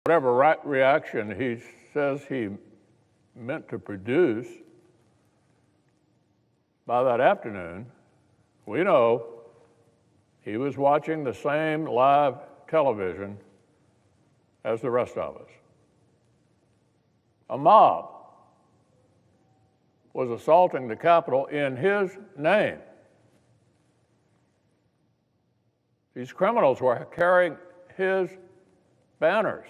Whatever reaction he says he meant to produce, by that afternoon, we know he was watching the same live television as the rest of us. A mob was assaulting the Capitol in his name. These criminals were carrying his banners,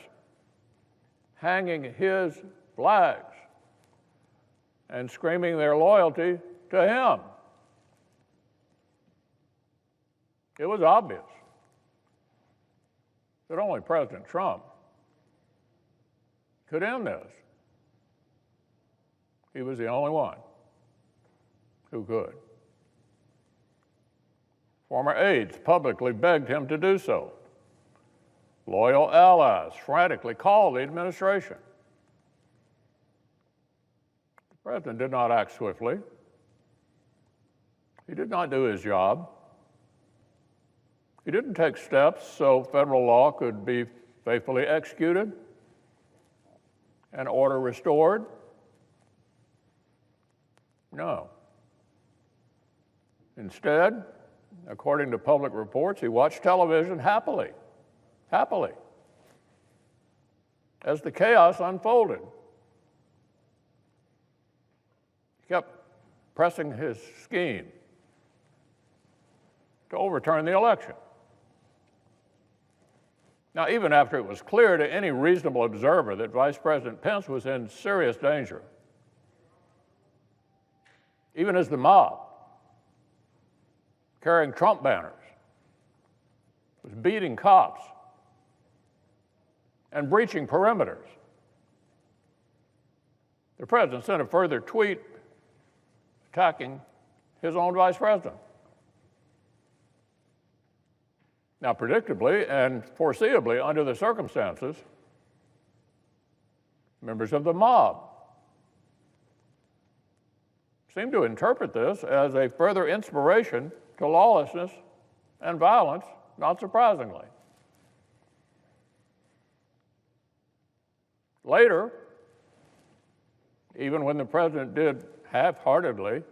hanging his flags, and screaming their loyalty to him. It was obvious that only President Trump could end this. He was the only one who could. Former aides publicly begged him to do so. Loyal allies frantically called the administration. The president did not act swiftly. He did not do his job. He didn't take steps so federal law could be faithfully executed and order restored. No. Instead, according to public reports, he watched television happily, as the chaos unfolded. He kept pressing his scheme to overturn the election. Now, even after it was clear to any reasonable observer that Vice President Pence was in serious danger, even as the mob, carrying Trump banners, was beating cops and breaching perimeters, the president sent a further tweet attacking his own vice president. Now, predictably and foreseeably under the circumstances, members of the mob seem to interpret this as a further inspiration to lawlessness and violence, not surprisingly. Later, even when the president did half-heartedly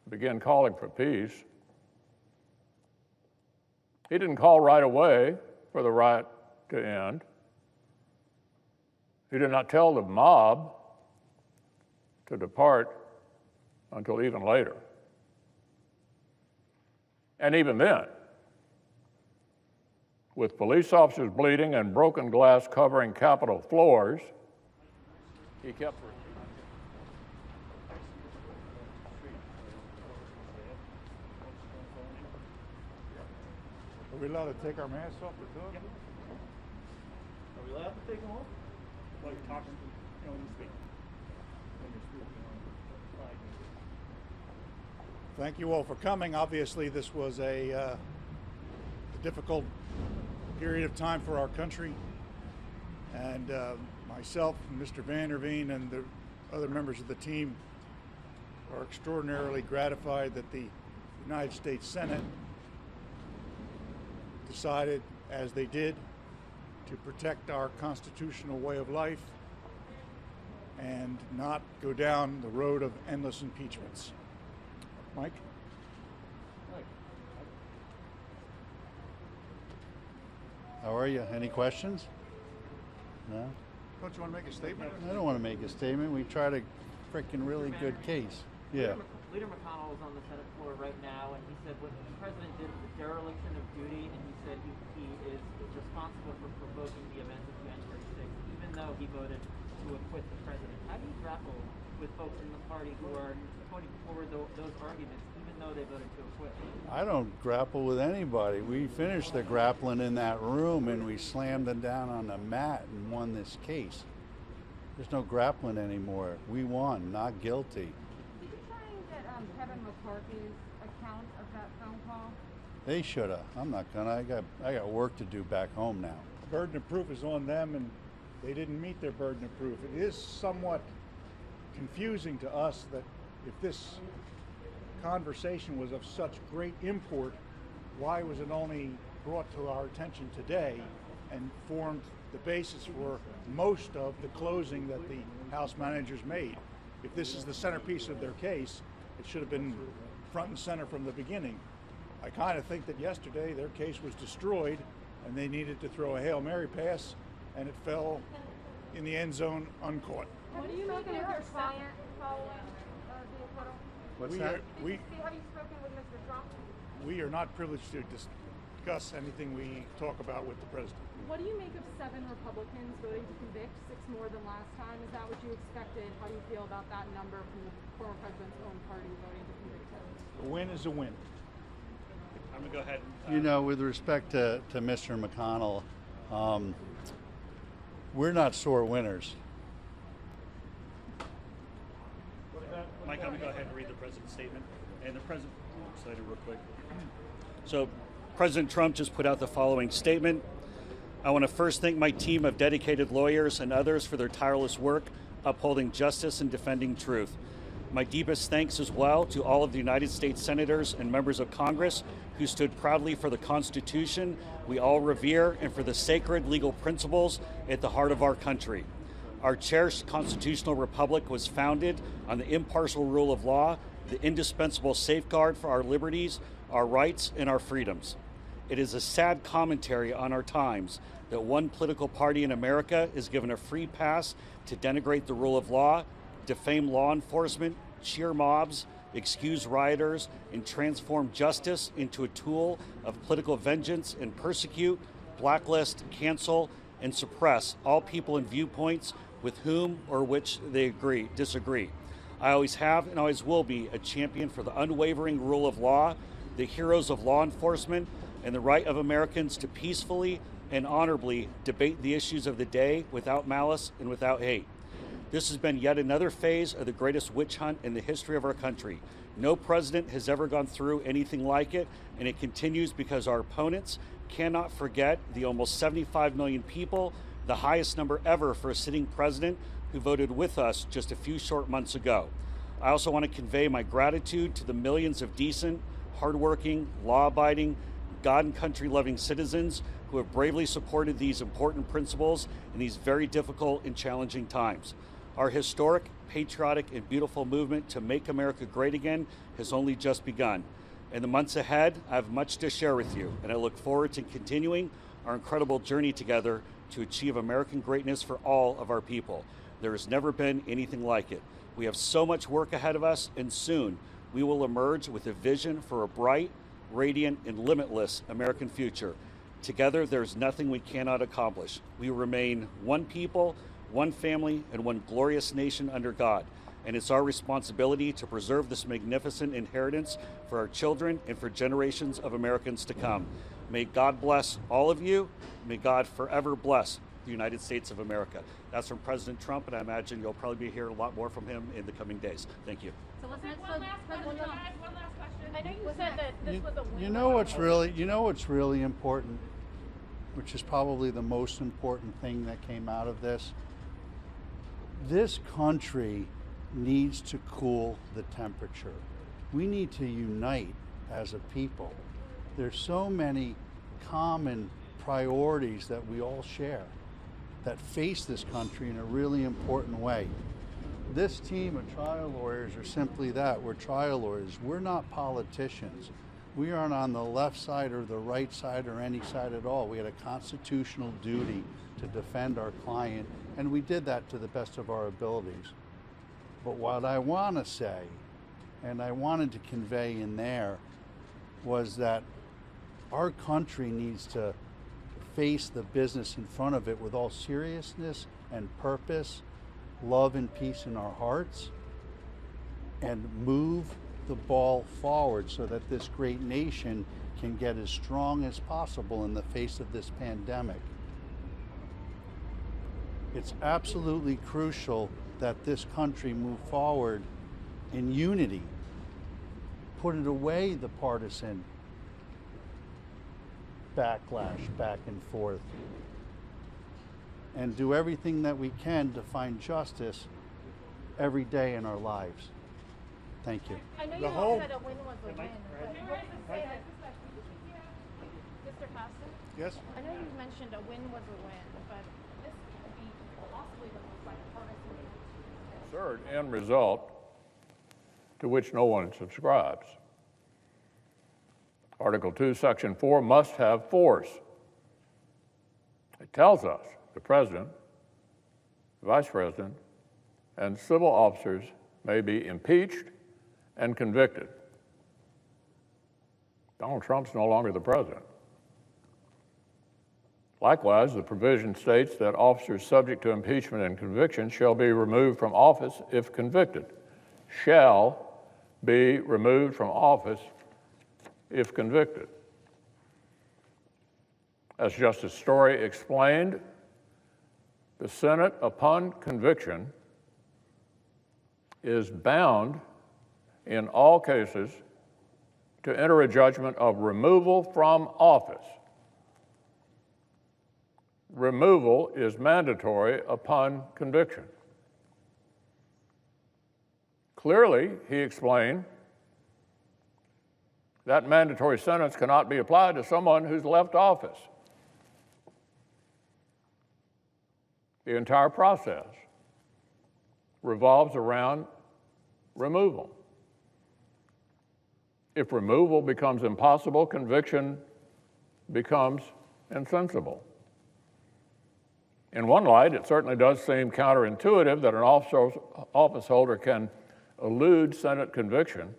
begin calling for peace, he didn't call right away for the riot to end. He did not tell the mob to depart until even later. And even then, with police officers bleeding and broken glass covering Capitol floors, he kept Are we allowed to take our masks off the dog? Yeah. Are we allowed to take them off? While you're talking, when you speak. Thank you all for coming. Obviously, this was a difficult period of time for our country. And myself, Mr. Van der Veen, and the other members of the team are extraordinarily gratified that the United States Senate decided, as they did, to protect our constitutional way of life and not go down the road of endless impeachments. Mike? How are you? Any questions? No? Don't you want to make a statement? I don't want to make a statement. We tried a freaking really good case. Yeah. Leader McConnell is on the Senate floor right now, and he said what the president did was a dereliction of duty, and he said he is responsible for provoking the events of January 6th, even though he voted to acquit the president. How do you grapple with folks in the party who are putting forward those arguments, even though they voted to acquit? I don't grapple with anybody. We finished the grappling in that room, and we slammed them down on the mat and won this case. There's no grappling anymore. We won, not guilty. Kevin McCarthy's account of that phone call? They should have. I'm not gonna. I got work to do back home now. Burden of proof is on them, and they didn't meet their burden of proof. It is somewhat confusing to us that if this conversation was of such great import, why was it only brought to our attention today and formed the basis for most of the closing that the House managers made. If this is the centerpiece of their case, it should have been front and center from the beginning. I kind of think that yesterday their case was destroyed and they needed to throw a Hail Mary pass and it fell in the end zone uncaught. What do you make of your client following the acquittal? What's We that? are- we- Have you spoken with Mr. Trump? We are not privileged to discuss anything we talk about with the president. What do you make of 7 Republicans voting to convict, 6 more than last time? Is that what you expected? How do you feel about that number from the former president's own party voting to convict him? A win is a win. I'm gonna go ahead. You know, with respect to Mr. McConnell, we're not sore winners. Mike, I'm gonna go ahead and read the president's statement. And the president, slide it real quick. So, President Trump just put out the following statement. I want to first thank my team of dedicated lawyers and others for their tireless work upholding justice and defending truth. My deepest thanks as well to all of the United States senators and members of Congress who stood proudly for the Constitution we all revere and for the sacred legal principles at the heart of our country. Our cherished constitutional republic was founded on the impartial rule of law, the indispensable safeguard for our liberties, our rights, and our freedoms. It is a sad commentary on our times that one political party in America is given a free pass to denigrate the rule of law, defame law enforcement, cheer mobs, excuse rioters, and transform justice into a tool of political vengeance and persecute, blacklist, cancel, and suppress all people and viewpoints with whom or which they disagree. I always have and always will be a champion for the unwavering rule of law, the heroes of law enforcement, and the right of Americans to peacefully and honorably debate the issues of the day without malice and without hate. This has been yet another phase of the greatest witch hunt in the history of our country. No president has ever gone through anything like it, and it continues because our opponents cannot forget the almost 75 million people, the highest number ever for a sitting president, who voted with us just a few short months ago. I also want to convey my gratitude to the millions of decent, hardworking, law-abiding, God and country-loving citizens who have bravely supported these important principles in these very difficult and challenging times. Our historic, patriotic, and beautiful movement to make America great again has only just begun. In the months ahead, I have much to share with you, and I look forward to continuing our incredible journey together to achieve American greatness for all of our people. There has never been anything like it. We have so much work ahead of us, and soon we will emerge with a vision for a bright, radiant, and limitless American future. Together, there's nothing we cannot accomplish. We remain one people, one family, and one glorious nation under God. And it's our responsibility to preserve this magnificent inheritance for our children and for generations of Americans to come. May God bless all of you. May God forever bless the United States of America. That's from President Trump, and I imagine you'll probably be hearing a lot more from him in the coming days. Thank you. So what's next? One last question. I know you What's said that this was a win. You know what's really important, which is probably the most important thing that came out of this. This country needs to cool the temperature. We need to unite as a people. There's so many common priorities that we all share that face this country in a really important way. This team of trial lawyers are simply that. We're trial lawyers. We're not politicians. We aren't on the left side or the right side or any side at all. We had a constitutional duty to defend our client, and we did that to the best of our abilities. But what I want to say, and I wanted to convey in there, was that our country needs to face the business in front of it with all seriousness and purpose, love and peace in our hearts, and move the ball forward so that this great nation can get as strong as possible in the face of this pandemic. It's absolutely crucial that this country move forward in unity, put it away the partisan backlash back and forth, and do everything that we can to find justice every day in our lives. Thank you. I know The you whole- all said a win was a win, but what's to say that this Mr. Caston, Yes? I know you mentioned a win was a win, but this could be possibly the most bipartisan win. Absurd end result to which no one subscribes. Article 2, Section 4 must have force. It tells us the president, the vice president, and civil officers may be impeached and convicted. Donald Trump's no longer the president. Likewise, the provision states that officers subject to impeachment and conviction shall be removed from office if convicted. Shall be removed from office if convicted. As Justice Story explained, the Senate, upon conviction, is bound in all cases to enter a judgment of removal from office. Removal is mandatory upon conviction. Clearly, he explained, that mandatory sentence cannot be applied to someone who's left office. The entire process revolves around removal. If removal becomes impossible, conviction becomes insensible. In one light, it certainly does seem counterintuitive that an office holder can elude Senate conviction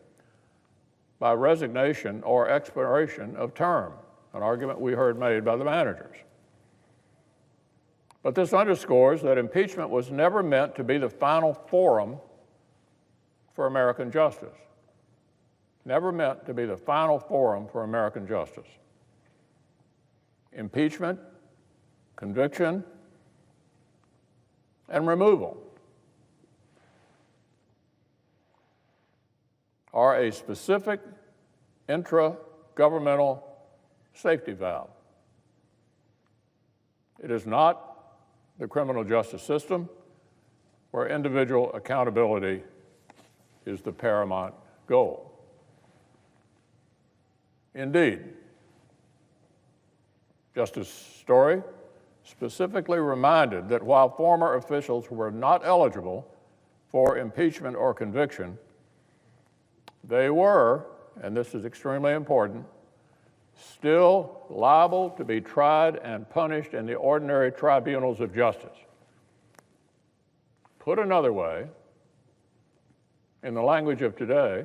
by resignation or expiration of term, an argument we heard made by the managers. But this underscores that impeachment was never meant to be the final forum for American justice. Never meant to be the final forum for American justice. Impeachment, conviction, and removal are a specific intra-governmental safety valve. It is not the criminal justice system where individual accountability is the paramount goal. Indeed, Justice Story specifically reminded that while former officials were not eligible for impeachment or conviction, they were, and this is extremely important, still liable to be tried and punished in the ordinary tribunals of justice. Put another way, in the language of today,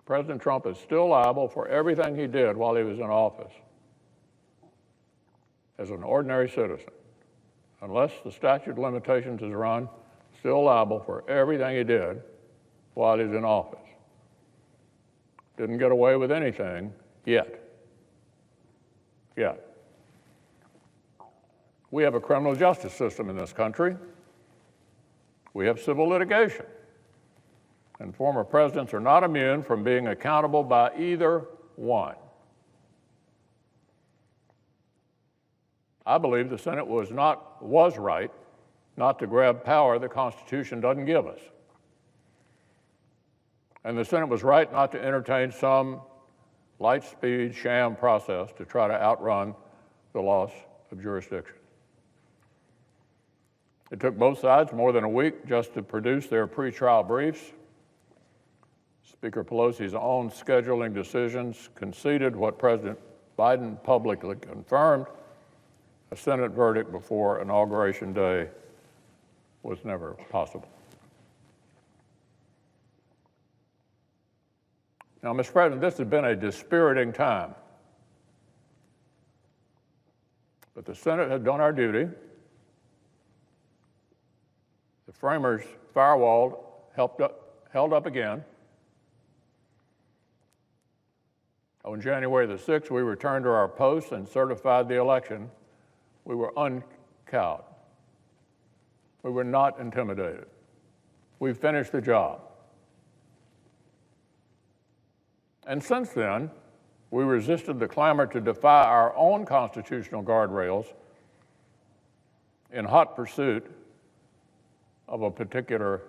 President Trump is still liable for everything he did while he was in office as an ordinary citizen. Unless the statute of limitations is run, still liable for everything he did while he was in office. Didn't get away with anything yet. We have a criminal justice system in this country. We have civil litigation. And former presidents are not immune from being accountable by either one. I believe the Senate was right not to grab power the Constitution doesn't give us. And the Senate was right not to entertain some light-speed sham process to try to outrun the loss of jurisdiction. It took both sides more than a week just to produce their pretrial briefs. Speaker Pelosi's own scheduling decisions conceded what President Biden publicly confirmed: a Senate verdict before Inauguration Day was never possible. Now, Mr. President, this has been a dispiriting time. But the Senate had done our duty. The framers' firewall held up again. On January the 6th, we returned to our posts and certified the election. We were uncowed. We were not intimidated. We finished the job. And since then, we resisted the clamor to defy our own constitutional guardrails in hot pursuit of a particular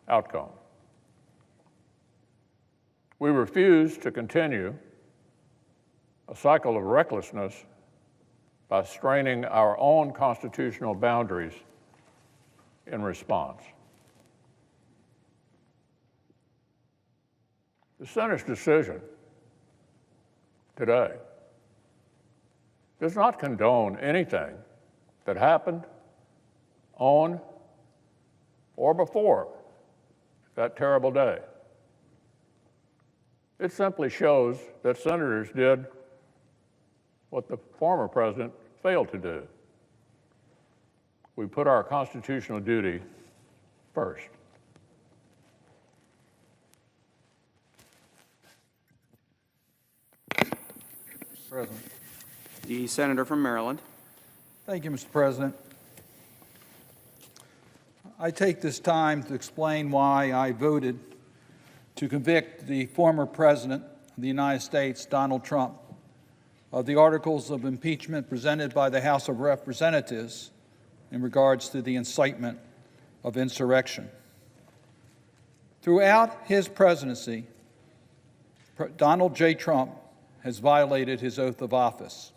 outcome. We refused to continue a cycle of recklessness by straining our own constitutional boundaries in response. The Senate's decision today does not condone anything that happened on or before that terrible day. It simply shows that senators did what the former president failed to do. We put our constitutional duty first. President. The senator from Maryland. Thank you, Mr. President. I take this time to explain why I voted to convict the former President of the United States, Donald Trump, of the articles of impeachment presented by the House of Representatives in regards to the incitement of insurrection. Throughout his presidency, Donald J. Trump has violated his oath of office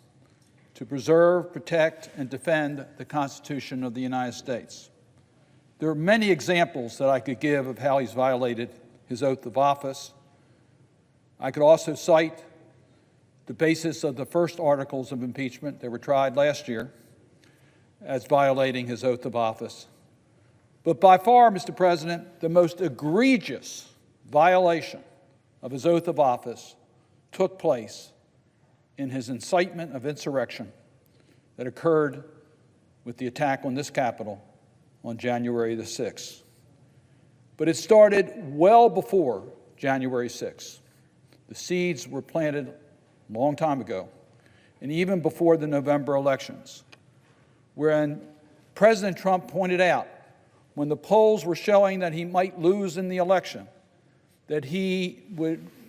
to preserve, protect, and defend the Constitution of the United States. There are many examples that I could give of how he's violated his oath of office. I could also cite the basis of the first articles of impeachment that were tried last year as violating his oath of office. But by far, Mr. President, the most egregious violation of his oath of office took place in his incitement of insurrection that occurred with the attack on this Capitol on January the 6th. But it started well before January 6th. The seeds were planted a long time ago, and even before the November elections, wherein President Trump pointed out when the polls were showing that he might lose in the election, that he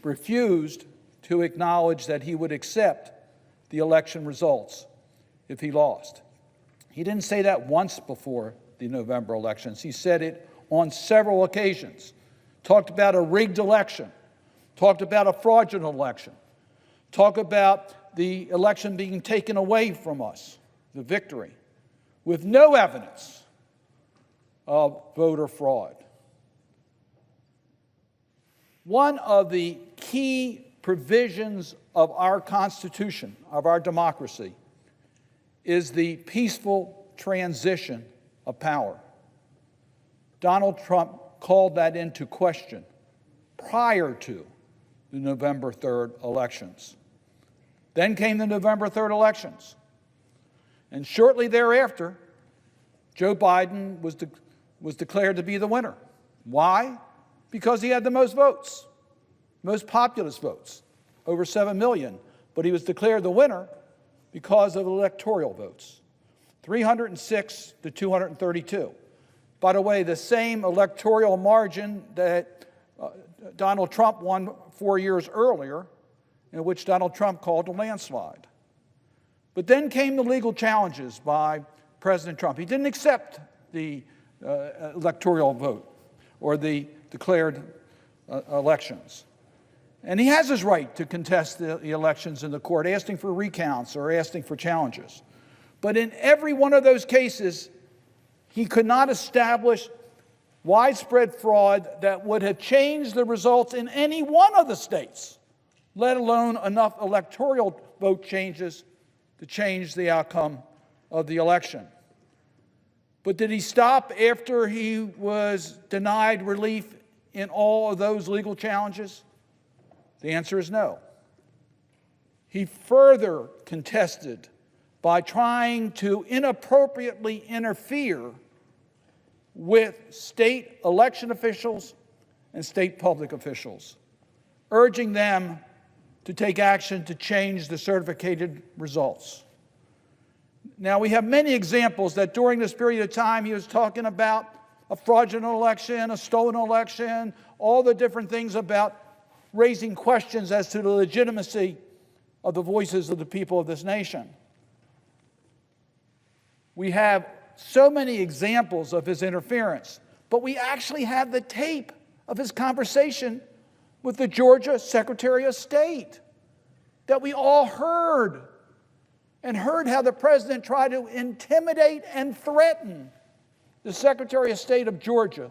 refused to acknowledge that he would accept the election results if he lost. He didn't say that once before the November elections. He said it on several occasions. Talked about a rigged election, talked about a fraudulent election, talked about the election being taken away from us, the victory, with no evidence of voter fraud. One of the key provisions of our Constitution, of our democracy, is the peaceful transition of power. Donald Trump called that into question prior to the November 3rd elections. Then came the November 3rd elections. And shortly thereafter, Joe Biden was declared to be the winner. Why? Because he had the most votes, most populist votes, over 7 million. But he was declared the winner because of electoral votes, 306 to 232. By the way, the same electoral margin that Donald Trump won 4 years earlier, in which Donald Trump called a landslide. But then came the legal challenges by President Trump. He didn't accept the electoral vote or the declared elections. And he has his right to contest the elections in the court, asking for recounts or asking for challenges. But in every one of those cases, he could not establish widespread fraud that would have changed the results in any one of the states, let alone enough electoral vote changes to change the outcome of the election. But did he stop after he was denied relief in all of those legal challenges? The answer is no. He further contested by trying to inappropriately interfere with state election officials and state public officials, urging them to take action to change the certificated results. Now, we have many examples that during this period of time he was talking about a fraudulent election, a stolen election, all the different things about raising questions as to the legitimacy of the voices of the people of this nation. We have so many examples of his interference, but we actually have the tape of his conversation with the Georgia Secretary of State. that we all heard, and heard how the president tried to intimidate and threaten the Secretary of State of Georgia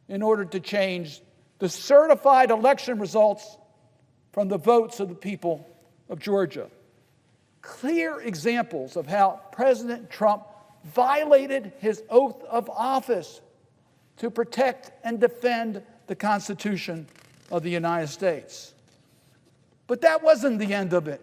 in order to change the certified election results from the votes of the people of Georgia. Clear examples of how President Trump violated his oath of office to protect and defend the Constitution of the United States. But that wasn't the end of it.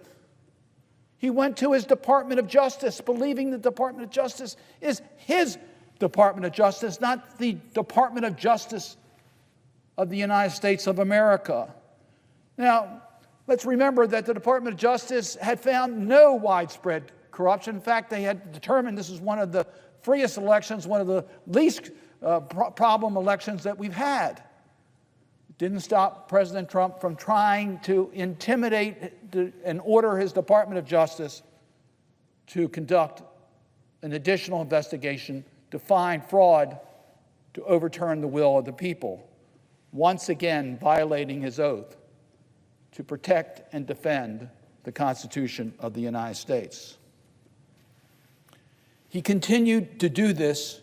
He went to his Department of Justice, believing the Department of Justice is his Department of Justice, not the Department of Justice of the United States of America. Now, let's remember that the Department of Justice had found no widespread corruption. In fact, they had determined this is one of the freest elections, one of the least problem elections that we've had. It didn't stop President Trump from trying to intimidate and order his Department of Justice to conduct an additional investigation to find fraud to overturn the will of the people, once again violating his oath to protect and defend the Constitution of the United States. He continued to do this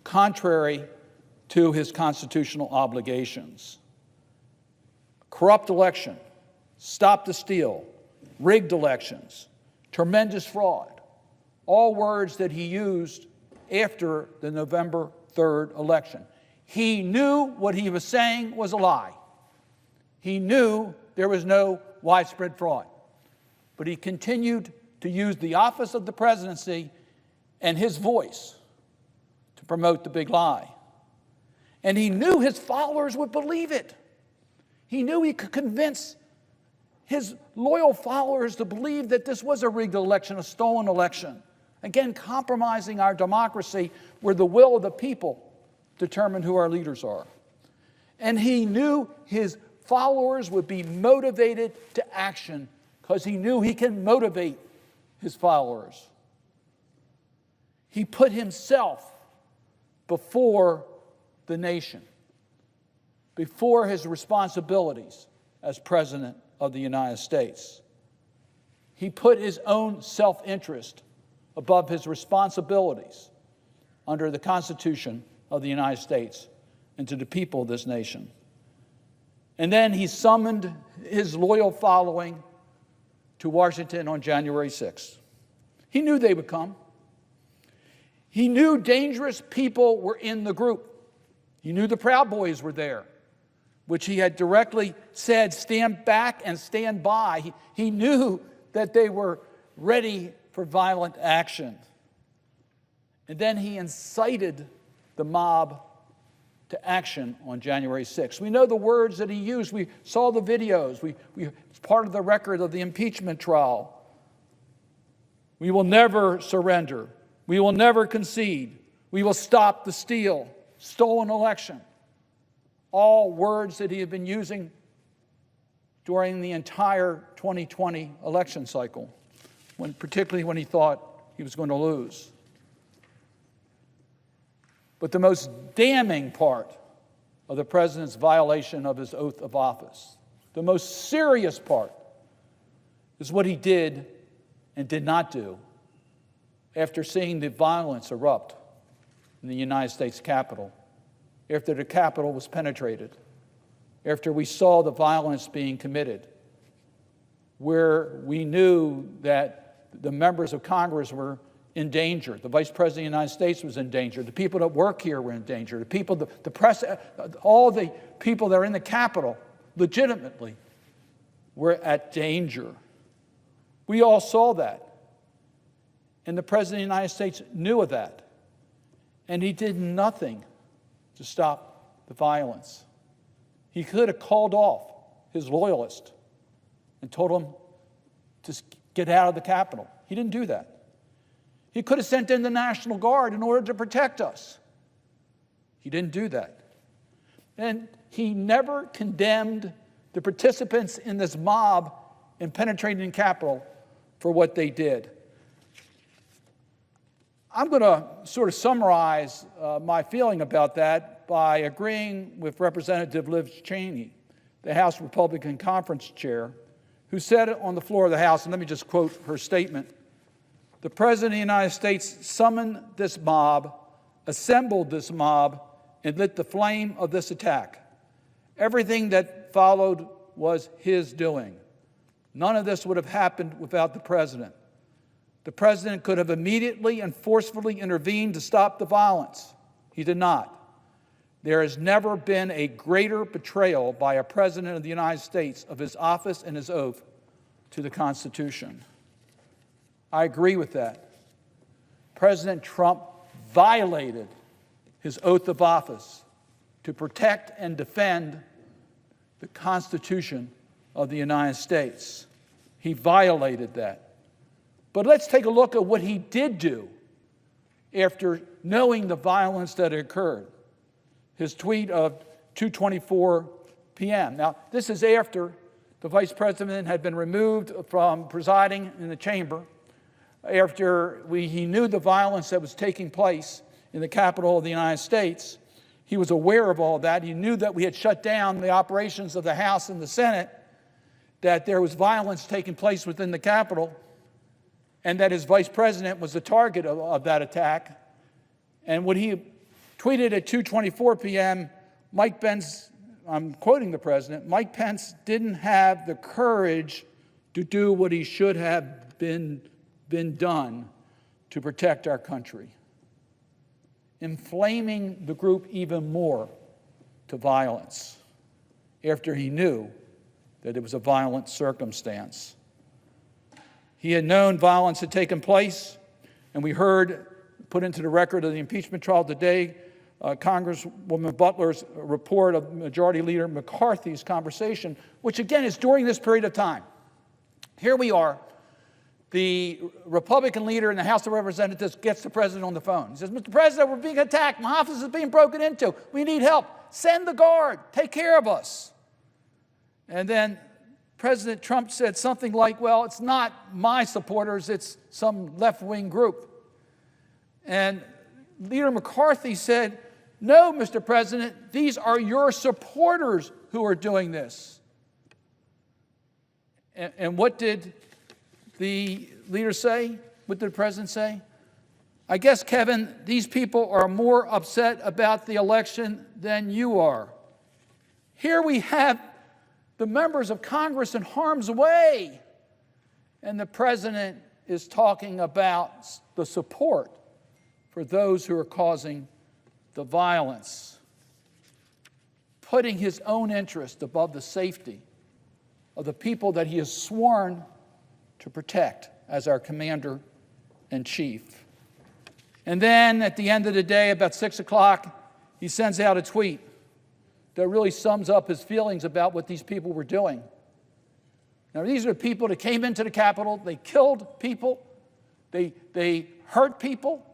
contrary to his constitutional obligations. Corrupt election, stop the steal, rigged elections, tremendous fraud, all words that he used after the November 3rd election. He knew what he was saying was a lie. He knew there was no widespread fraud. But he continued to use the office of the presidency and his voice to promote the big lie. And he knew his followers would believe it. He knew he could convince his loyal followers to believe that this was a rigged election, a stolen election. Again, compromising our democracy where the will of the people determine who our leaders are. And he knew his followers would be motivated to action because he knew he can motivate his followers. He put himself before the nation, before his responsibilities as President of the United States. He put his own self-interest above his responsibilities under the Constitution of the United States and to the people of this nation. And then he summoned his loyal following to Washington on January 6th. He knew they would come. He knew dangerous people were in the group. He knew the Proud Boys were there, which he had directly said, stand back and stand by. He knew that they were ready for violent action. And then he incited the mob to action on January 6th. We know the words that he used. We saw the videos. It's part of the record of the impeachment trial. We will never surrender. We will never concede. We will stop the steal, stolen election. All words that he had been using during the entire 2020 election cycle, particularly when he thought he was going to lose. But the most damning part of the president's violation of his oath of office, the most serious part, is what he did and did not do after seeing the violence erupt in the United States Capitol, after the Capitol was penetrated, after we saw the violence being committed, where we knew that the members of Congress were in danger, the Vice President of the United States was in danger, the people that work here were in danger, the people, the press, all the people that are in the Capitol legitimately were at danger. We all saw that. And the President of the United States knew of that. And he did nothing to stop the violence. He could have called off his loyalists and told them to get out of the Capitol. He didn't do that. He could have sent in the National Guard in order to protect us. He didn't do that. And he never condemned the participants in this mob in penetrating the Capitol for what they did. I'm going to sort of summarize my feeling about that by agreeing with Representative Liz Cheney, the House Republican Conference Chair, who said it on the floor of the House, and let me just quote her statement. The President of the United States summoned this mob, assembled this mob, and lit the flame of this attack. Everything that followed was his doing. None of this would have happened without the President. The President could have immediately and forcefully intervened to stop the violence. He did not. There has never been a greater betrayal by a President of the United States of his office and his oath to the Constitution. I agree with that. President Trump violated his oath of office to protect and defend the Constitution of the United States. He violated that. But let's take a look at what he did do after knowing the violence that occurred. His tweet of 2:24 p.m. Now, this is after the Vice President had been removed from presiding in the chamber, after he knew the violence that was taking place in the Capitol of the United States. He was aware of all that. He knew that we had shut down the operations of the House and the Senate, that there was violence taking place within the Capitol, and that his Vice President was the target of that attack. And what he tweeted at 2:24 p.m., Mike Pence, I'm quoting the President, Mike Pence didn't have the courage to do what he should have been done to protect our country, inflaming the group even more to violence after he knew that it was a violent circumstance. He had known violence had taken place, and we heard, put into the record of the impeachment trial today, Congresswoman Butler's report of Majority Leader McCarthy's conversation, which again is during this period of time. Here we are. The Republican leader in the House of Representatives gets the President on the phone. He says, Mr. President, we're being attacked. My office is being broken into. We need help. Send the guard. Take care of us. And then President Trump said something like, well, it's not my supporters, it's some left-wing group. And Leader McCarthy said, no, Mr. President, these are your supporters who are doing this. And what did the leader say? What did the President say? I guess, Kevin, these people are more upset about the election than you are. Here we have the members of Congress in harm's way, and the President is talking about the support for those who are causing the violence, putting his own interest above the safety of the people that he has sworn to protect as our commander-in-chief. And then at the end of the day, about 6 o'clock, he sends out a tweet that really sums up his feelings about what these people were doing. Now, these are the people that came into the Capitol, they killed people, they hurt people,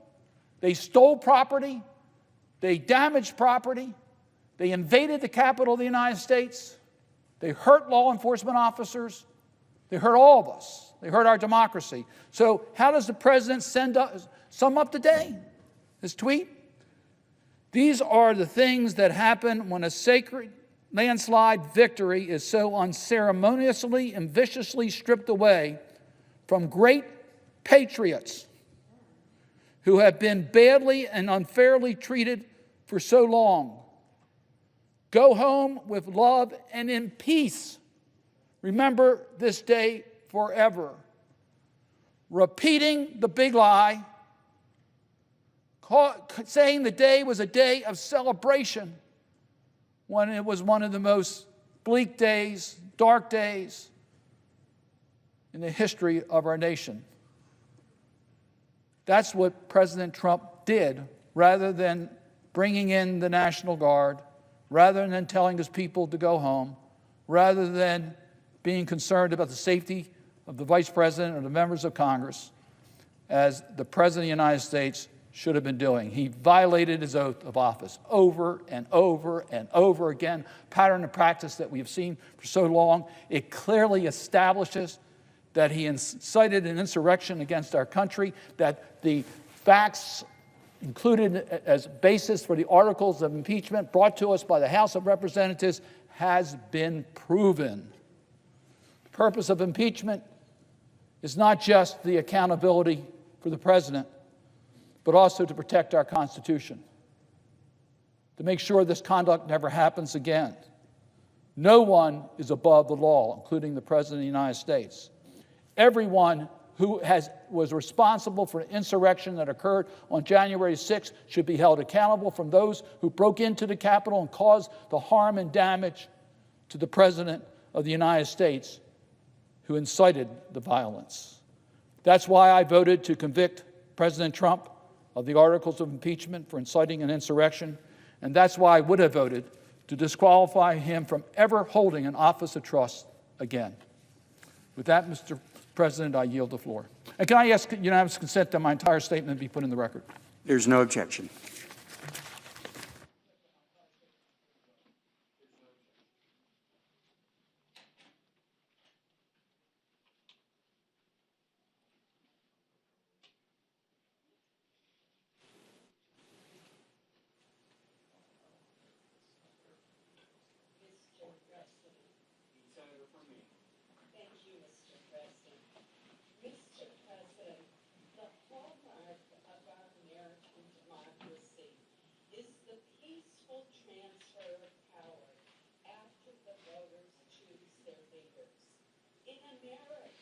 they stole property, they damaged property, they invaded the Capitol of the United States, they hurt law enforcement officers, they hurt all of us, they hurt our democracy. So how does the President sum up the day? His tweet? These are the things that happen when a sacred landslide victory is so unceremoniously and viciously stripped away from great patriots who have been badly and unfairly treated for so long. Go home with love and in peace. Remember this day forever. Repeating the big lie, saying the day was a day of celebration when it was one of the most bleak days, dark days in the history of our nation. That's what President Trump did, rather than bringing in the National Guard, rather than telling his people to go home, rather than being concerned about the safety of the Vice President or the members of Congress, as the President of the United States should have been doing. He violated his oath of office over and over and over again, pattern and practice that we have seen for so long. It clearly establishes that he incited an insurrection against our country, that the facts included as basis for the articles of impeachment brought to us by the House of Representatives has been proven. purpose of impeachment is not just the accountability for the president, but also to protect our Constitution, to make sure this conduct never happens again. No one is above the law, including the President of the United States. Everyone who was responsible for an insurrection that occurred on January 6th should be held accountable, from those who broke into the Capitol and caused the harm and damage to the President of the United States who incited the violence. That's why I voted to convict President Trump of the articles of impeachment for inciting an insurrection, and that's why I would have voted to disqualify him from ever holding an office of trust again. With that, Mr. President, I yield the floor. And can I ask unanimous consent that my entire statement be put in the record? There's no objection. In America,